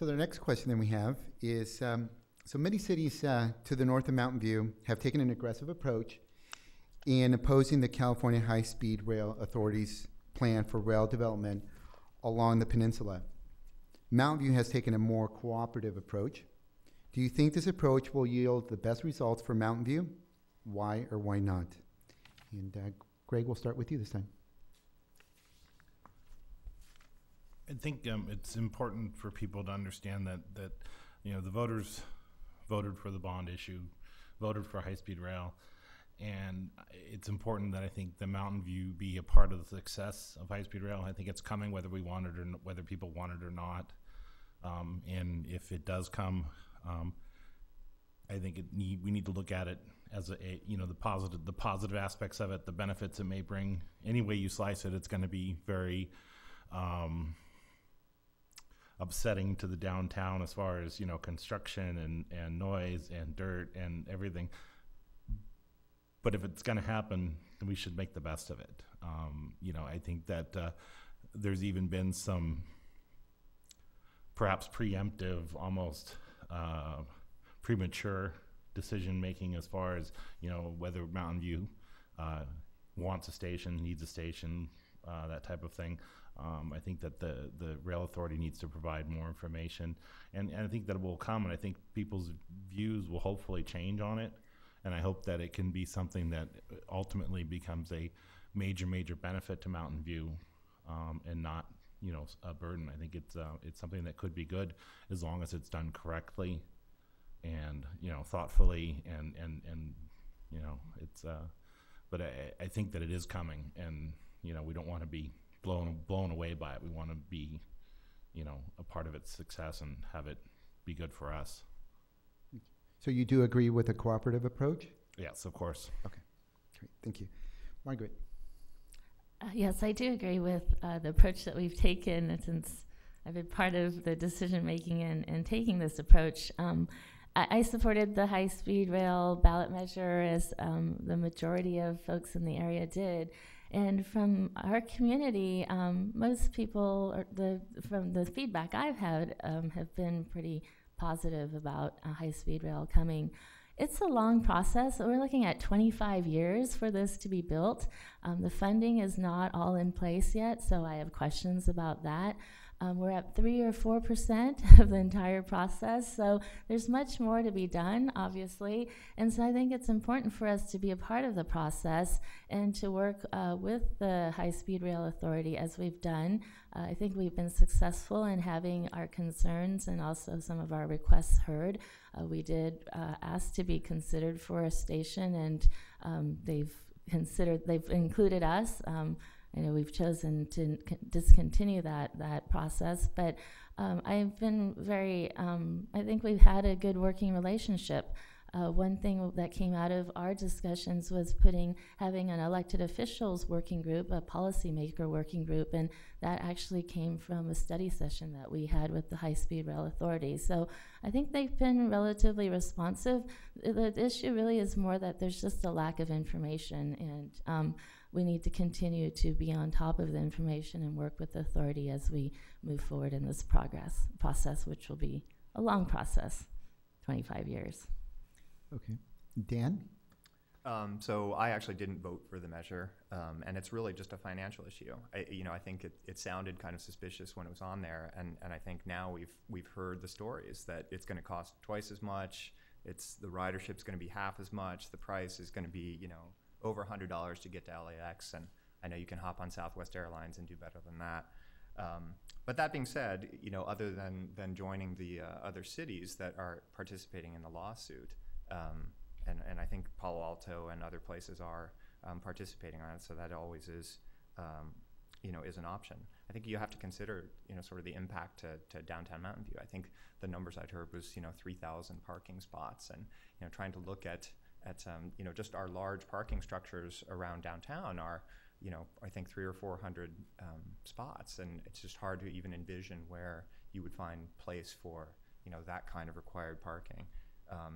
So the next question that we have is, so many cities to the north of Mountain View have taken an aggressive approach in opposing the California High-Speed Rail Authority's plan for rail development along the peninsula. Mountain View has taken a more cooperative approach. Do you think this approach will yield the best results for Mountain View? Why or why not? And Greg, we'll start with you this time. I think it's important for people to understand that the voters voted for the bond issue, voted for high-speed rail, and it's important that I think the Mountain View be a part of the success of high-speed rail. I think it's coming whether we want it or whether people want it or not, and if it does come, I think we need to look at it as the positive aspects of it, the benefits it may bring. Any way you slice it, it's going to be very upsetting to the downtown as far as construction and noise and dirt and everything. But if it's going to happen, then we should make the best of it. I think that there's even been some perhaps preemptive, almost premature decision making as far as whether Mountain View wants a station, needs a station, that type of thing. I think that the rail authority needs to provide more information, and I think that it will come, and I think people's views will hopefully change on it, and I hope that it can be something that ultimately becomes a major benefit to Mountain View, and not a burden. I think it's something that could be good as long as it's done correctly and thoughtfully, and it's but I think that it is coming, and we don't want to be blown away by it. We want to be a part of its success and have it be good for us. So you do agree with a cooperative approach? Yes, of course. Okay, great, thank you. Margaret? Yes, I do agree with the approach that we've taken since I've been part of the decision making and taking this approach. I supported the high-speed rail ballot measure, as the majority of folks in the area did. And from our community, most people, from the feedback I've had, have been pretty positive about high-speed rail coming. It's a long process. We're looking at 25 years for this to be built. The funding is not all in place yet, so I have questions about that. We're at 3 or 4% of the entire process, so there's much more to be done, obviously. And so I think it's important for us to be a part of the process and to work with the High-Speed Rail Authority as we've done. I think we've been successful in having our concerns and also some of our requests heard. We did ask to be considered for a station, and they've included us. I know we've chosen to discontinue that process, but I've been I think we've had a good working relationship. One thing that came out of our discussions was having an elected officials working group, a policymaker working group, and that actually came from a study session that we had with the High-Speed Rail Authority. So I think they've been relatively responsive. The issue really is more that there's just a lack of information, and we need to continue to be on top of the information and work with the authority as we move forward in this process, which will be a long process, 25 years. Okay. Dan? So I actually didn't vote for the measure, and it's really just a financial issue. I think it sounded kind of suspicious when it was on there, and I think now we've heard the stories that it's going to cost twice as much. The ridership's going to be half as much. The price is going to be over $100 to get to LAX, and I know you can hop on Southwest Airlines and do better than that. But that being said, other than joining the other cities that are participating in the lawsuit, and I think Palo Alto and other places are participating on it, so that always is, is an option. I think you have to consider, sort of the impact to downtown Mountain View. I think the numbers I'd heard was, 3,000 parking spots, and trying to look at just our large parking structures around downtown are, I think 300 or 400 spots, and it's just hard to even envision where you would find place for, that kind of required parking.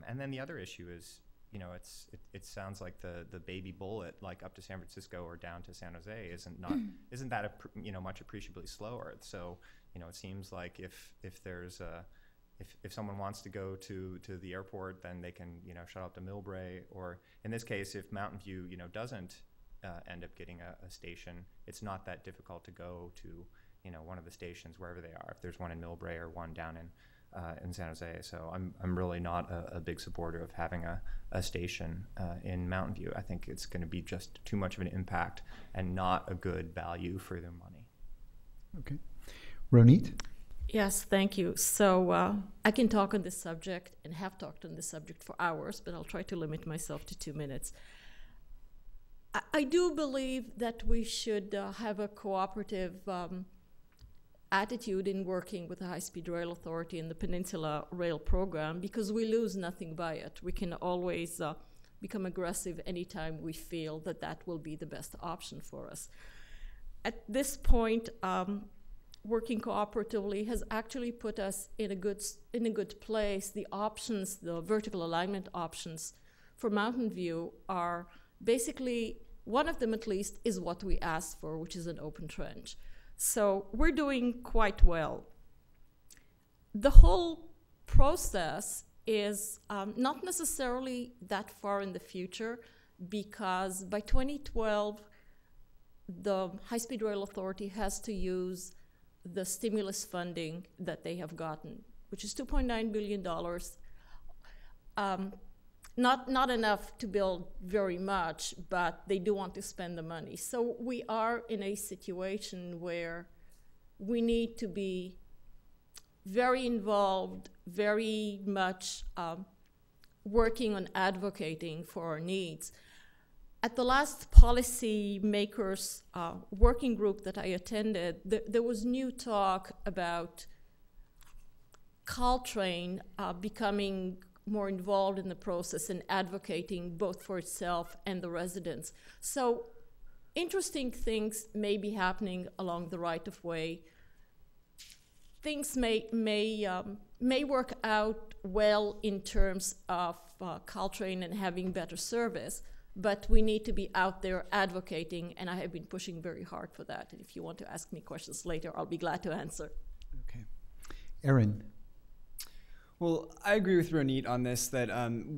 And then the other issue is, it sounds like the baby bullet, like up to San Francisco or down to San Jose, isn't that much appreciably slower. So it seems like if there's if someone wants to go to the airport, then they can shut up to Millbrae, or in this case, if Mountain View doesn't end up getting a station, it's not that difficult to go to one of the stations wherever they are. If there's one in Millbrae or one down in San Jose, so I'm really not a big supporter of having a station in Mountain View. I think it's going to be just too much of an impact and not a good value for their money. Okay, Ronit. Yes, thank you. So I can talk on this subject and have talked on this subject for hours, but I'll try to limit myself to 2 minutes. I do believe that we should have a cooperative attitude in working with the High-Speed Rail Authority and the Peninsula Rail Program, because we lose nothing by it. We can always become aggressive anytime we feel that will be the best option for us. At this point, working cooperatively has actually put us in a good place. The options, the vertical alignment options for Mountain View are basically, one of them at least, is what we asked for, which is an open trench. So we're doing quite well. The whole process is not necessarily that far in the future, because by 2012, the High-Speed Rail Authority has to use the stimulus funding that they have gotten, which is $2.9 billion. Not enough to build very much, but they do want to spend the money. So we are in a situation where we need to be very involved, very much working on advocating for our needs. At the last policy makers working group that I attended, there was new talk about Caltrain becoming more involved in the process and advocating both for itself and the residents. So interesting things may be happening along the right-of-way. Things may work out well in terms of Caltrain and having better service, but we need to be out there advocating, and I have been pushing very hard for that. And if you want to ask me questions later, I'll be glad to answer. Okay. Aaron. Well, I agree with Ronit on this, that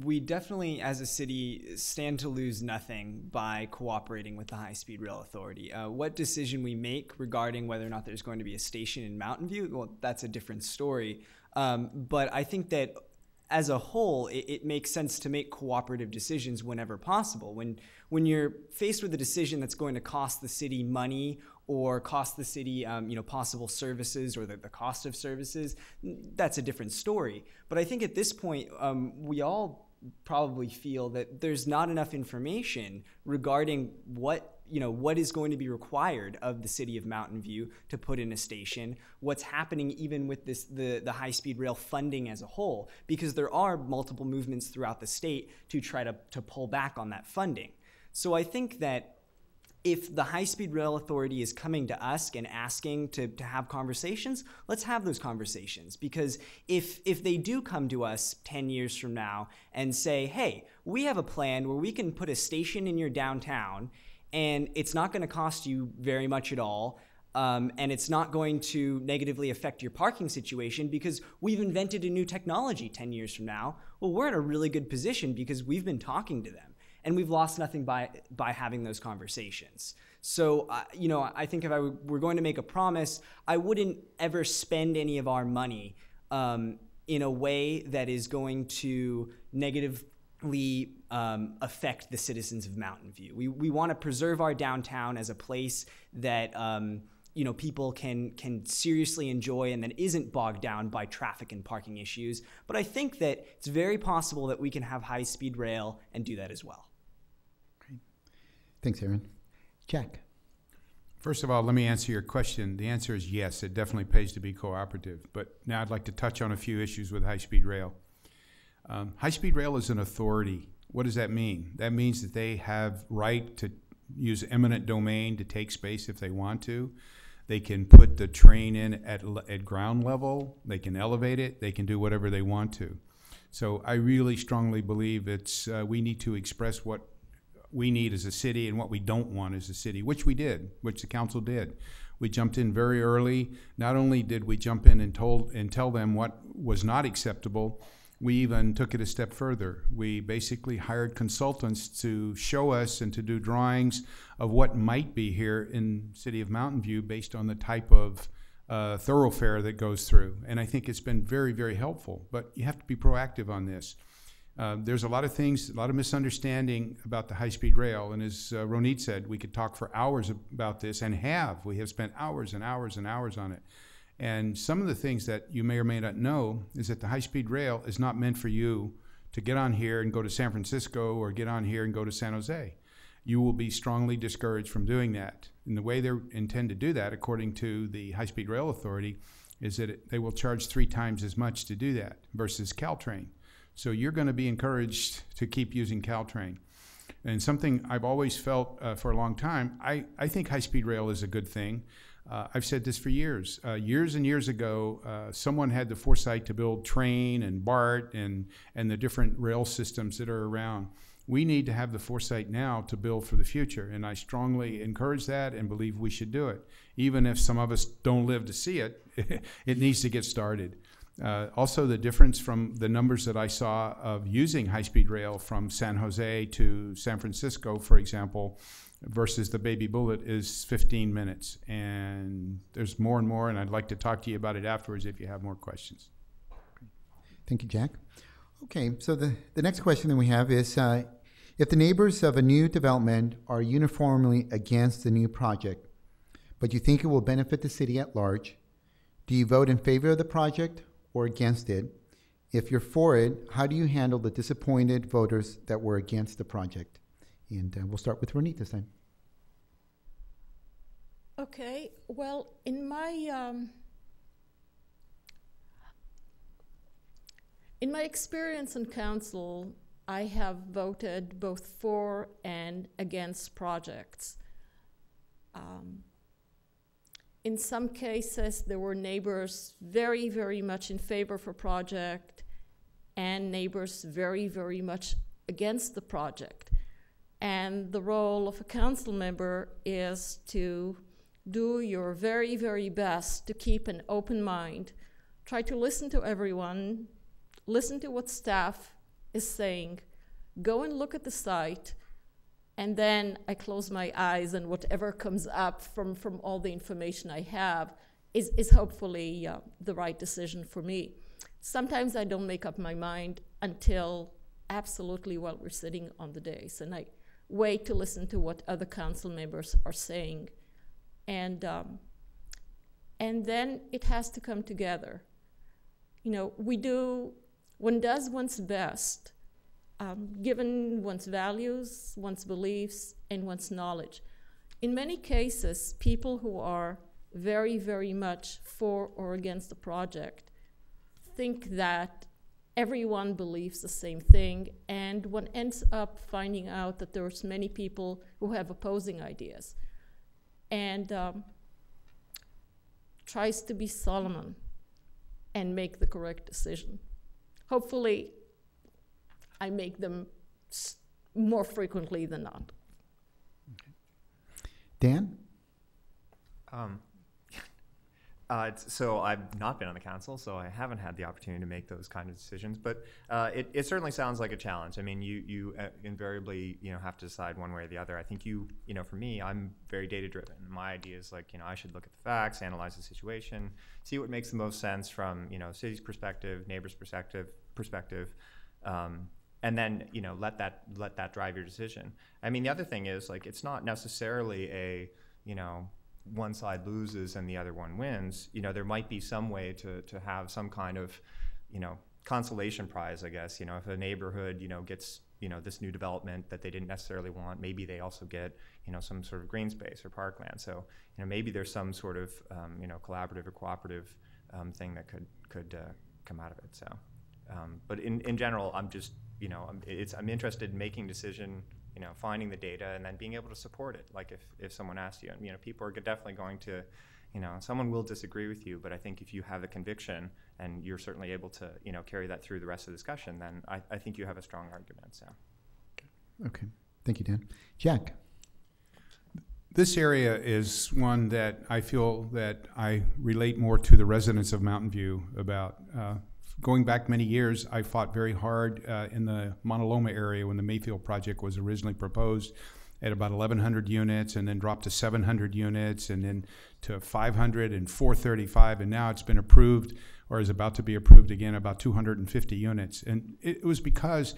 we definitely, as a city, stand to lose nothing by cooperating with the High-Speed Rail Authority. What decision we make regarding whether or not there's going to be a station in Mountain View, well, that's a different story. But I think that as a whole, it makes sense to make cooperative decisions whenever possible. When you're faced with a decision that's going to cost the city money or cost the city possible services or the cost of services, that's a different story. But I think at this point, we all probably feel that there's not enough information regarding what is going to be required of the city of Mountain View to put in a station, what's happening even with the high-speed rail funding as a whole, because there are multiple movements throughout the state to try to pull back on that funding. So I think that if the High-Speed Rail Authority is coming to us and asking to have conversations, let's have those conversations. Because if they do come to us 10 years from now and say, hey, we have a plan where we can put a station in your downtown and it's not going to cost you very much at all, and it's not going to negatively affect your parking situation because we've invented a new technology 10 years from now, well, we're in a really good position because we've been talking to them. And we've lost nothing by having those conversations. So, I think if I were going to make a promise, I wouldn't ever spend any of our money in a way that is going to negatively affect the citizens of Mountain View. We want to preserve our downtown as a place that people can seriously enjoy and that isn't bogged down by traffic and parking issues. But I think that it's very possible that we can have high-speed rail and do that as well. Thanks, Aaron. Jack. First of all, let me answer your question. The answer is yes, it definitely pays to be cooperative. But now I'd like to touch on a few issues with high-speed rail. High-speed rail is an authority. What does that mean? That means that they have right to use eminent domain to take space if they want to. They can put the train in at ground level. They can elevate it. They can do whatever they want to. So I really strongly believe we need to express what we need as a city and what we don't want as a city, which we did, which the council did. We jumped in very early. Not only did we jump in and tell them what was not acceptable, we even took it a step further. We basically hired consultants to show us and to do drawings of what might be here in the city of Mountain View based on the type of thoroughfare that goes through. And I think it's been very, very helpful. But you have to be proactive on this. There's a lot of things, a lot of misunderstanding about the high-speed rail. And as Ronit said, we could talk for hours about this, and we have spent hours and hours and hours on it. And some of the things that you may or may not know is that the high-speed rail is not meant for you to get on here and go to San Francisco or get on here and go to San Jose. You will be strongly discouraged from doing that. And the way they intend to do that, according to the High-Speed Rail Authority, is that they will charge 3 times as much to do that versus Caltrain. So you're going to be encouraged to keep using Caltrain. And something I've always felt for a long time, I think high-speed rail is a good thing. I've said this for years. Years and years ago, someone had the foresight to build Train and BART and the different rail systems that are around. We need to have the foresight now to build for the future, and I strongly encourage that and believe we should do it. Even if some of us don't live to see it, it needs to get started. Also, the difference from the numbers that I saw of using high-speed rail from San Jose to San Francisco, for example, versus the Baby Bullet is 15 minutes. And there's more and more, and I'd like to talk to you about it afterwards if you have more questions. Thank you, Jack. Okay, so the next question that we have is, if the neighbors of a new development are uniformly against the new project, but you think it will benefit the city at large, do you vote in favor of the project or against it? If you're for it, how do you handle the disappointed voters that were against the project? And we'll start with Ronit this time. Okay, well, in my experience in council, I have voted both for and against projects. In some cases, there were neighbors very, very much in favor of a project and neighbors very, very much against the project. And the role of a council member is to do your very, very best to keep an open mind, try to listen to everyone, listen to what staff is saying, go and look at the site, and then I close my eyes, and whatever comes up from all the information I have is hopefully the right decision for me. Sometimes I don't make up my mind until absolutely while we're sitting on the dais, and I wait to listen to what other council members are saying. And then it has to come together. You know, one does one's best, given one's values, one's beliefs, and one's knowledge. In many cases, people who are very, very much for or against the project think that everyone believes the same thing, and one ends up finding out that there's many people who have opposing ideas, and tries to be Solomon and make the correct decision. Hopefully, I make them more frequently than not. Okay. Dan? So I've not been on the council, so I haven't had the opportunity to make those kind of decisions. But it certainly sounds like a challenge. I mean, you invariably have to decide one way or the other. I think for me, I'm very data driven. My idea is I should look at the facts, analyze the situation, see what makes the most sense from city's perspective, neighbors' perspective, and then let that drive your decision. I mean, the other thing is it's not necessarily a one side loses and the other one wins. There might be some way to have some kind of consolation prize, I guess. If a neighborhood gets this new development that they didn't necessarily want, maybe they also get some sort of green space or parkland. So maybe there's some sort of collaborative or cooperative thing that could come out of it. So, but in general, I'm just I'm interested in making decision. Finding the data and then being able to support it. Like if someone asks you, people are definitely going to, someone will disagree with you, but I think if you have a conviction and you're certainly able to, carry that through the rest of the discussion, then I think you have a strong argument. So. Okay. Thank you, Dan. Jack. This area is one that I feel that I relate more to the residents of Mountain View about. Going back many years, I fought very hard in the Mauna Loma area when the Mayfield project was originally proposed at about 1,100 units, and then dropped to 700 units, and then to 500 and 435, and now it's been approved, or is about to be approved again, about 250 units. And it was because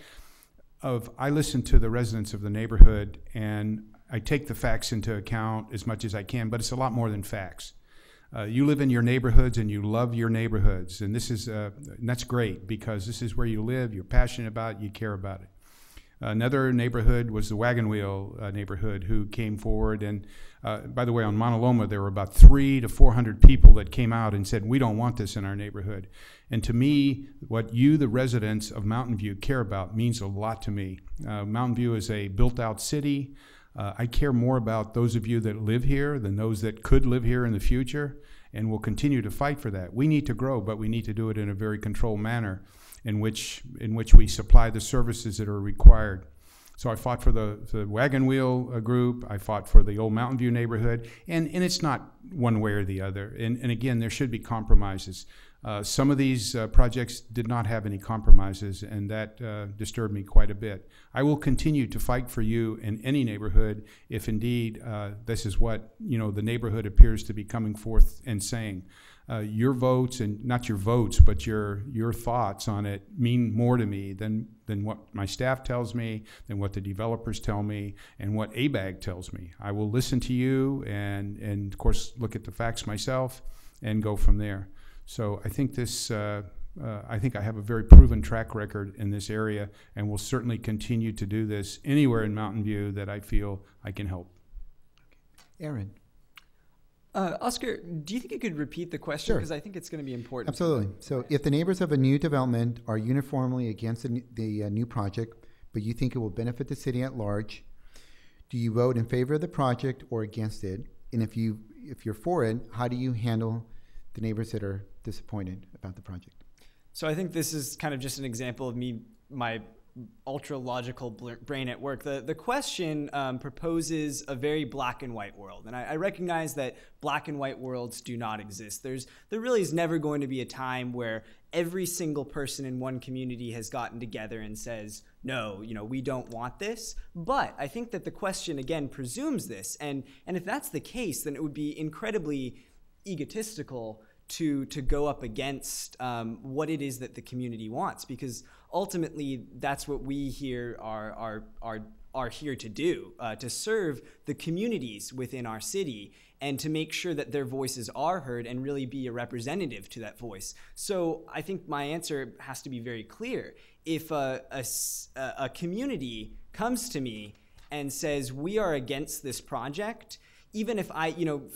I listened to the residents of the neighborhood, and I take the facts into account as much as I can, but it's a lot more than facts. You live in your neighborhoods and you love your neighborhoods, and and that's great because this is where you live, you're passionate about it, you care about it. Another neighborhood was the Wagon Wheel neighborhood who came forward, and by the way, on Mauna Loma there were about 300 to 400 people that came out and said, we don't want this in our neighborhood. And to me, what you, the residents of Mountain View, care about means a lot to me. Mountain View is a built-out city. I care more about those of you that live here than those that could live here in the future, and will continue to fight for that. We need to grow, but we need to do it in a very controlled manner in which we supply the services that are required. So I fought for the Wagon Wheel group. I fought for the old Mountain View neighborhood, and it's not one way or the other. And again, there should be compromises. Some of these projects did not have any compromises, and that disturbed me quite a bit. I will continue to fight for you in any neighborhood if indeed this is what the neighborhood appears to be coming forth and saying. Your votes, and not your votes, but your thoughts on it mean more to me than what my staff tells me, than what the developers tell me, and what ABAG tells me. I will listen to you and of course look at the facts myself and go from there. So I think I think I have a very proven track record in this area, and will certainly continue to do this anywhere in Mountain View that I feel I can help. Aaron. Oscar, do you think you could repeat the question? Sure. Because I think it's going to be important. Absolutely. So if the neighbors of a new development are uniformly against the new project, but you think it will benefit the city at large, do you vote in favor of the project or against it? And if you're for it, how do you handle the neighbors that are disappointed about the project? So I think this is kind of just an example of my ultra-logical brain at work. The question proposes a very black and white world. And I recognize that black and white worlds do not exist. There really is never going to be a time where every single person in one community has gotten together and says, no, we don't want this. But I think that the question, again, presumes this. And if that's the case, then it would be incredibly egotistical to go up against what it is that the community wants, because ultimately that's what we here are here to do, to serve the communities within our city and to make sure that their voices are heard and really be a representative to that voice. So I think my answer has to be very clear. If a community comes to me and says, we are against this project, even if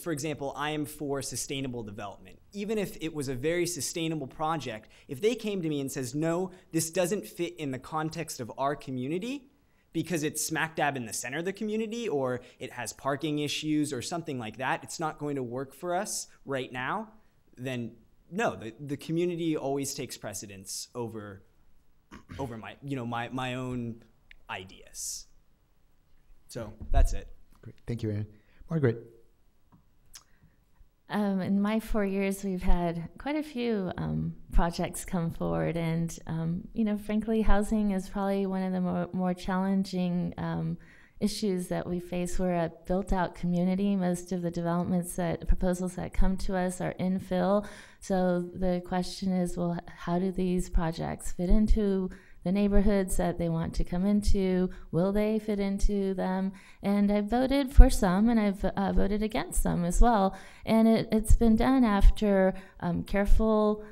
for example, I am for sustainable development, even if it was a very sustainable project, if they came to me and says, no, this doesn't fit in the context of our community because it's smack dab in the center of the community, or it has parking issues or something like that, it's not going to work for us right now, then no, the community always takes precedence over my own ideas. So that's it. Great. Thank you, Aaron. Margaret. In my 4 years, we've had quite a few projects come forward, and frankly, housing is probably one of the more challenging issues that we face. We're a built-out community. Most of the proposals that come to us are infill. So the question is, well, how do these projects fit into the neighborhoods that they want to come into? Will they fit into them? And I've voted for some, and I've voted against some as well. And it's been done after careful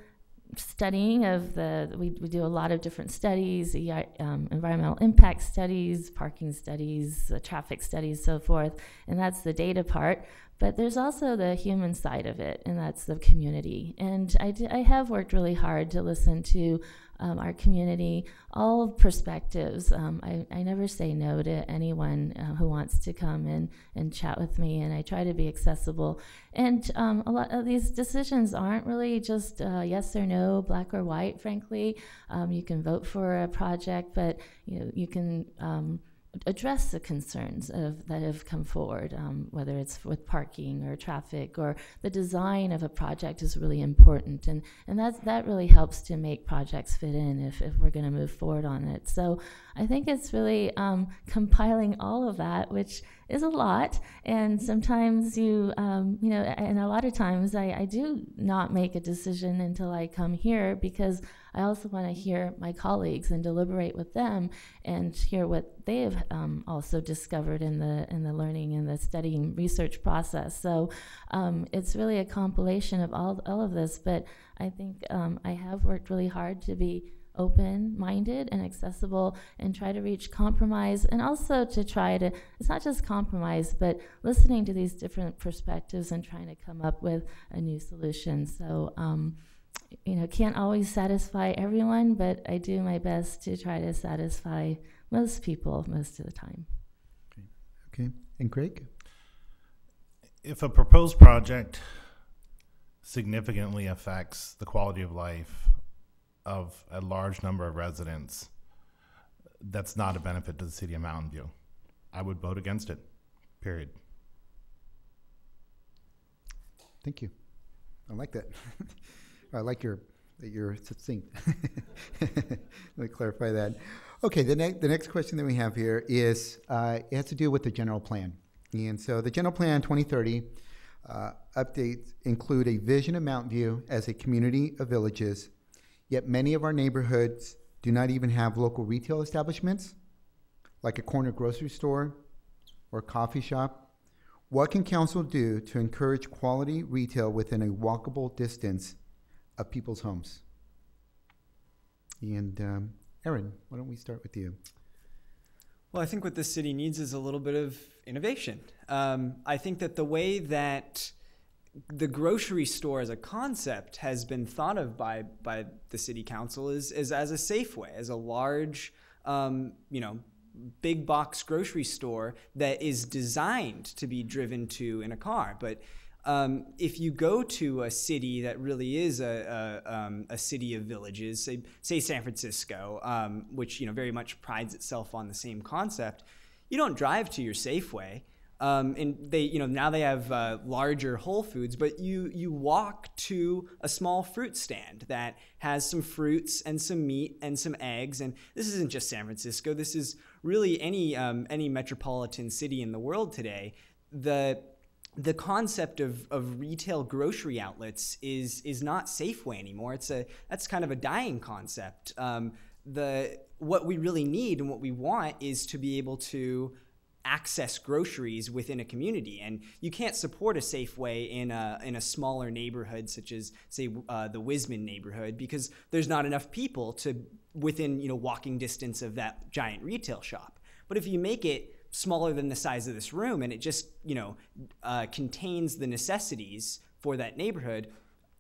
studying of we do a lot of different studies, environmental impact studies, parking studies, traffic studies, so forth. And that's the data part. But there's also the human side of it, and that's the community. And I have worked really hard to listen to our community, all perspectives. I never say no to anyone who wants to come and chat with me, and I try to be accessible. And a lot of these decisions aren't really just yes or no, black or white, frankly. You can vote for a project, but you can address the concerns that have come forward, whether it's with parking or traffic, or the design of a project is really important, and that really helps to make projects fit in if we're going to move forward on it. So I think it's really compiling all of that, which is a lot, and sometimes and a lot of times I do not make a decision until I come here, because I also want to hear my colleagues and deliberate with them and hear what they have also discovered in the learning and the studying research process. So it's really a compilation of all of this, but I think I have worked really hard to be open-minded and accessible and try to reach compromise, and also to try to, it's not just compromise, but listening to these different perspectives and trying to come up with a new solution. So can't always satisfy everyone, but I do my best to try to satisfy most people most of the time. Okay. And Craig? If a proposed project significantly affects the quality of life of a large number of residents, that's not a benefit to the city of Mountain View. I would vote against it, period. Thank you. I like that. I like that you're succinct. Let me clarify that. Okay, the next question that we have here is, it has to do with the general plan. And so the general plan 2030 updates include a vision of Mountain View as a community of villages, yet many of our neighborhoods do not even have local retail establishments, like a corner grocery store or coffee shop. What can council do to encourage quality retail within a walkable distance of people's homes? And Erin, why don't we start with you? Well, I think what this city needs is a little bit of innovation. I think that the way that the grocery store as a concept has been thought of by the city council is as a Safeway, as a large, big box grocery store that is designed to be driven to in a car. But if you go to a city that really is a city of villages, say San Francisco, which very much prides itself on the same concept, you don't drive to your Safeway. And they, now they have larger Whole Foods, but you walk to a small fruit stand that has some fruits and some meat and some eggs. And this isn't just San Francisco. This is really any metropolitan city in the world today. The concept of retail grocery outlets is not Safeway anymore. That's kind of a dying concept. What we really need and what we want is to be able to access groceries within a community, and you can't support a Safeway in a smaller neighborhood such as, say, the Wisman neighborhood, because there's not enough people to within walking distance of that giant retail shop. But if you make it smaller than the size of this room and it just contains the necessities for that neighborhood,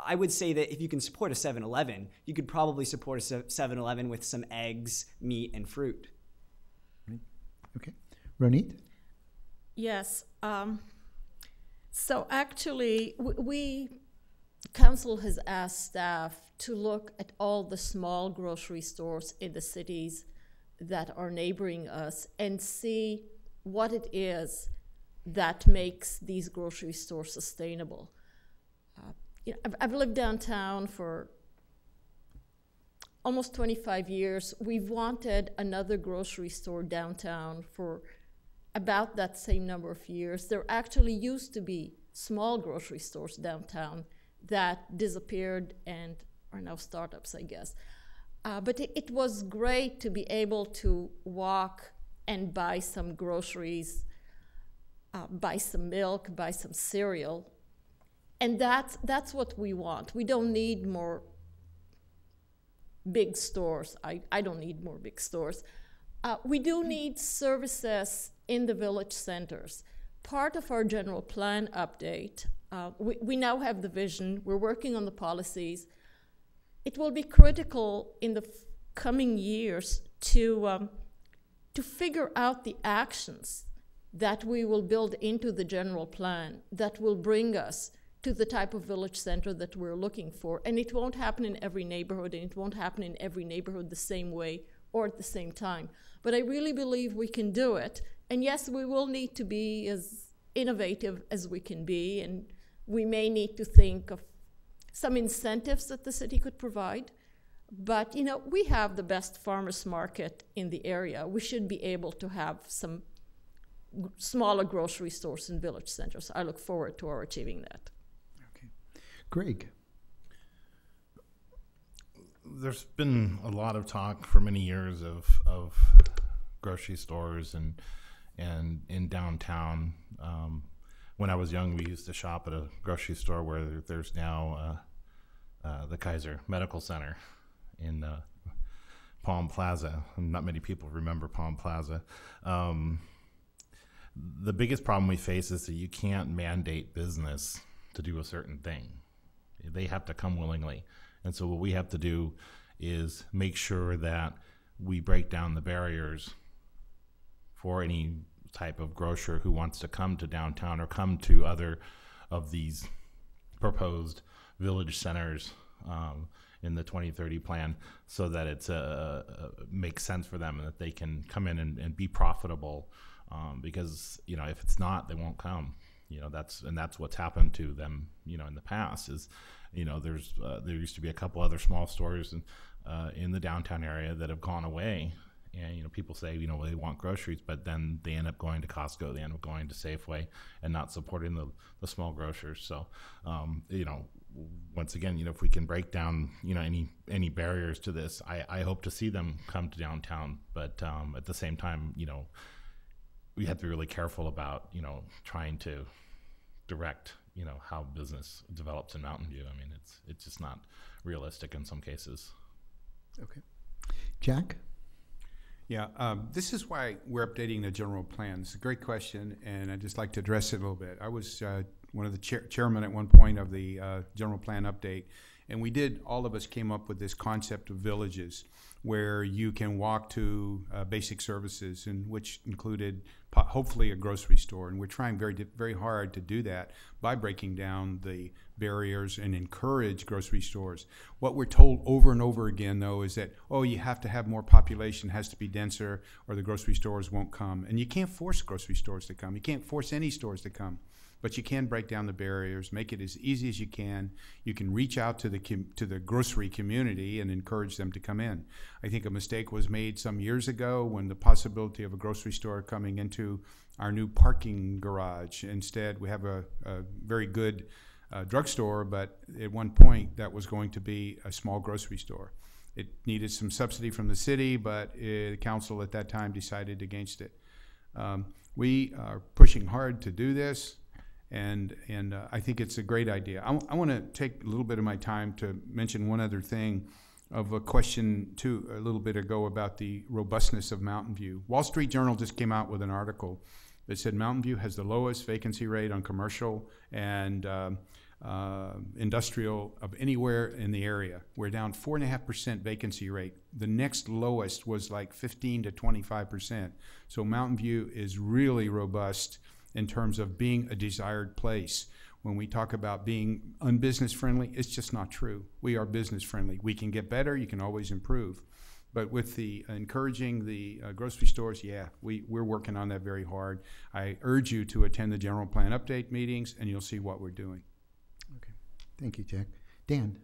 I would say that if you can support a 7-Eleven, you could probably support a 7-Eleven with some eggs, meat, and fruit. Okay. Ronit? Yes. So actually, council has asked staff to look at all the small grocery stores in the cities that are neighboring us and see what it is that makes these grocery stores sustainable. I've lived downtown for almost 25 years. We've wanted another grocery store downtown for about that same number of years. There actually used to be small grocery stores downtown that disappeared and are now startups, I guess. But it was great to be able to walk and buy some groceries, buy some milk, buy some cereal. And that's what we want. We don't need more big stores. I don't need more big stores. We do need services in the village centers. part of our general plan update, we now have the vision, we're working on the policies. It will be critical in the coming years to figure out the actions that we will build into the general plan that will bring us to the type of village center that we're looking for. And it won't happen in every neighborhood, and it won't happen in every neighborhood the same way or at the same time. But I really believe we can do it. And yes, we will need to be as innovative as we can be, and we may need to think of some incentives that the city could provide. But, you know, we have the best farmers market in the area. We should be able to have some smaller grocery stores in village centers. I look forward to our achieving that. Okay. Greg. There's been a lot of talk for many years of grocery stores and in downtown. When I was young, we used to shop at a grocery store where there's now the Kaiser Medical Center in Palm Plaza. Not many people remember Palm Plaza. The biggest problem we face is that you can't mandate business to do a certain thing. They have to come willingly. And so what we have to do is make sure that we break down the barriers for any type of grocer who wants to come to downtown or come to other of these proposed village centers in the 2030 plan, so that it makes sense for them and that they can come in and be profitable. Because, you know, if it's not, they won't come. You know, that's what's happened to them, you know, in the past is, you know, there used to be a couple other small stores in the downtown area that have gone away. And, you know, people say, you know, well, they want groceries, but then they end up going to Costco, they end up going to Safeway and not supporting the small grocers. So, you know, once again, you know, if we can break down, you know, any barriers to this, I hope to see them come to downtown. But at the same time, you know, we have to be really careful about, you know, trying to direct, you know, how business develops in Mountain View. I mean, it's just not realistic in some cases. Okay. Jack? Yeah, this is why we're updating the general plan. It's a great question, and I'd just like to address it a little bit. I was one of the chairmen at one point of the general plan update, and all of us came up with this concept of villages where you can walk to basic services, and which included hopefully a grocery store. And we're trying very hard to do that by breaking down the barriers and encourage grocery stores. What we're told over and over again, though, is that, oh, you have to have more population, has to be denser, or the grocery stores won't come. And you can't force grocery stores to come. You can't force any stores to come. But you can break down the barriers, make it as easy as you can. You can reach out to the grocery community and encourage them to come in. I think a mistake was made some years ago when the possibility of a grocery store coming into our new parking garage. Instead, we have a very good drugstore, but at one point that was going to be a small grocery store. It needed some subsidy from the city, but the council at that time decided against it. We are pushing hard to do this. And I think it's a great idea. I want to take a little bit of my time to mention one other thing of a question a little bit ago about the robustness of Mountain View. Wall Street Journal just came out with an article that said Mountain View has the lowest vacancy rate on commercial and industrial of anywhere in the area. We're down 4.5% vacancy rate. The next lowest was like 15 to 25%. So Mountain View is really robust in terms of being a desired place. When we talk about being unbusiness friendly, it's just not true. We are business friendly. We can get better, you can always improve. But with the encouraging the grocery stores, yeah, we're working on that very hard. I urge you to attend the general plan update meetings and you'll see what we're doing. Okay, thank you, Jack. Dan?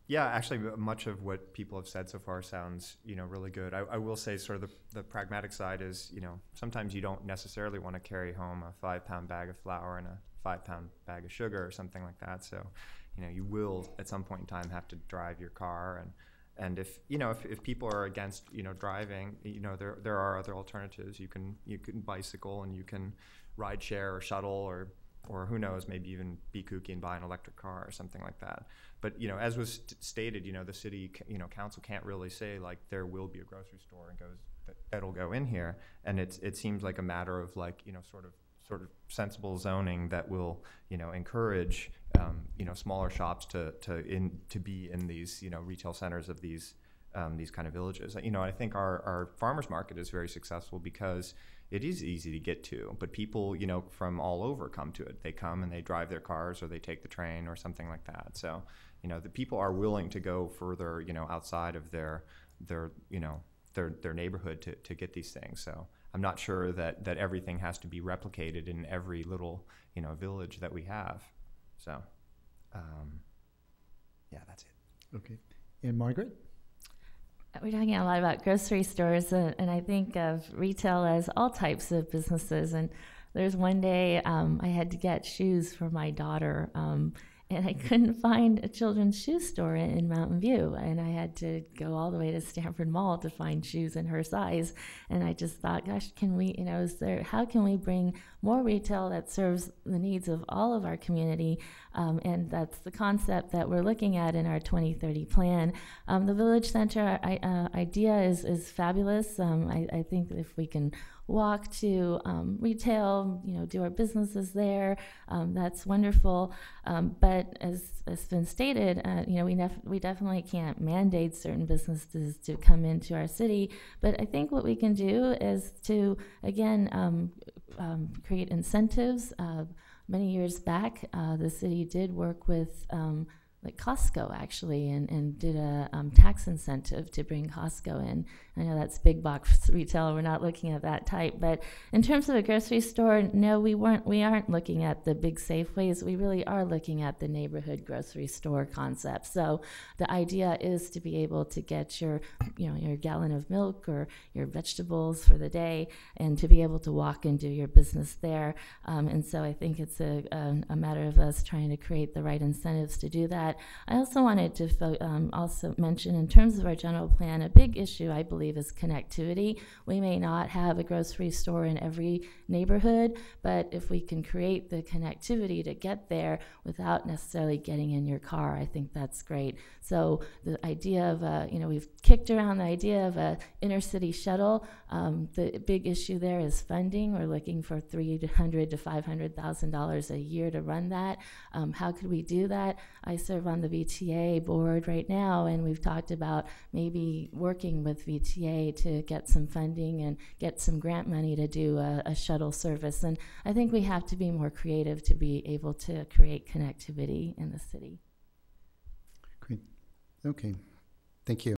Yeah, actually, much of what people have said so far sounds, you know, really good. I will say, sort of the pragmatic side is, you know, sometimes you don't necessarily want to carry home a 5-pound bag of flour and a 5-pound bag of sugar or something like that. So, you know, you will at some point in time have to drive your car, and if you know if people are against, you know, driving, you know, there are other alternatives. You can bicycle, and you can ride share or shuttle, or who knows, maybe even be kooky and buy an electric car or something like that. But, you know, as was stated, you know, the city, you know, council can't really say, like, there will be a grocery store and that'll go in here. And it seems like a matter of, like, you know, sort of sort of sensible zoning that will, encourage, smaller shops to be in these, retail centers of these kind of villages. I think our farmers market is very successful because it is easy to get to, but people, from all over come to it. They come and they drive their cars, or they take the train or something like that. So, the people are willing to go further, outside of their neighborhood to get these things. So I'm not sure that everything has to be replicated in every little, village that we have. So, yeah, that's it. Okay. And Margaret? We're talking a lot about grocery stores, and I think of retail as all types of businesses. And there's one day I had to get shoes for my daughter, and I couldn't find a children's shoe store in Mountain View, and I had to go all the way to Stanford Mall to find shoes in her size. And I just thought, gosh, can we, how can we bring more retail that serves the needs of all of our community? And that's the concept that we're looking at in our 2030 plan. The Village Center idea is fabulous. I think that if we can walk to retail, do our businesses there, that's wonderful. But as has been stated, we definitely can't mandate certain businesses to come into our city. But I think what we can do is to, again, create incentives. Many years back, the city did work with like Costco, actually, and did a tax incentive to bring Costco in. I know that's big box retail. We're not looking at that type. But in terms of a grocery store, no, we aren't looking at the big Safeways. We really are looking at the neighborhood grocery store concept. So the idea is to be able to get your gallon of milk or your vegetables for the day, and to be able to walk and do your business there. And so I think it's a matter of us trying to create the right incentives to do that. I also wanted to also mention, in terms of our general plan, a big issue, I believe, is connectivity. We may not have a grocery store in every neighborhood, but if we can create the connectivity to get there without necessarily getting in your car, I think that's great. So the idea of, we've kicked around the idea of a inner city shuttle. The big issue there is funding. We're looking for $300,000 to $500,000 a year to run that. How could we do that? I serve on the VTA board right now, and we've talked about maybe working with VTA to get some funding and get some grant money to do a shuttle service. And I think we have to be more creative to be able to create connectivity in the city. Great. Okay. Thank you.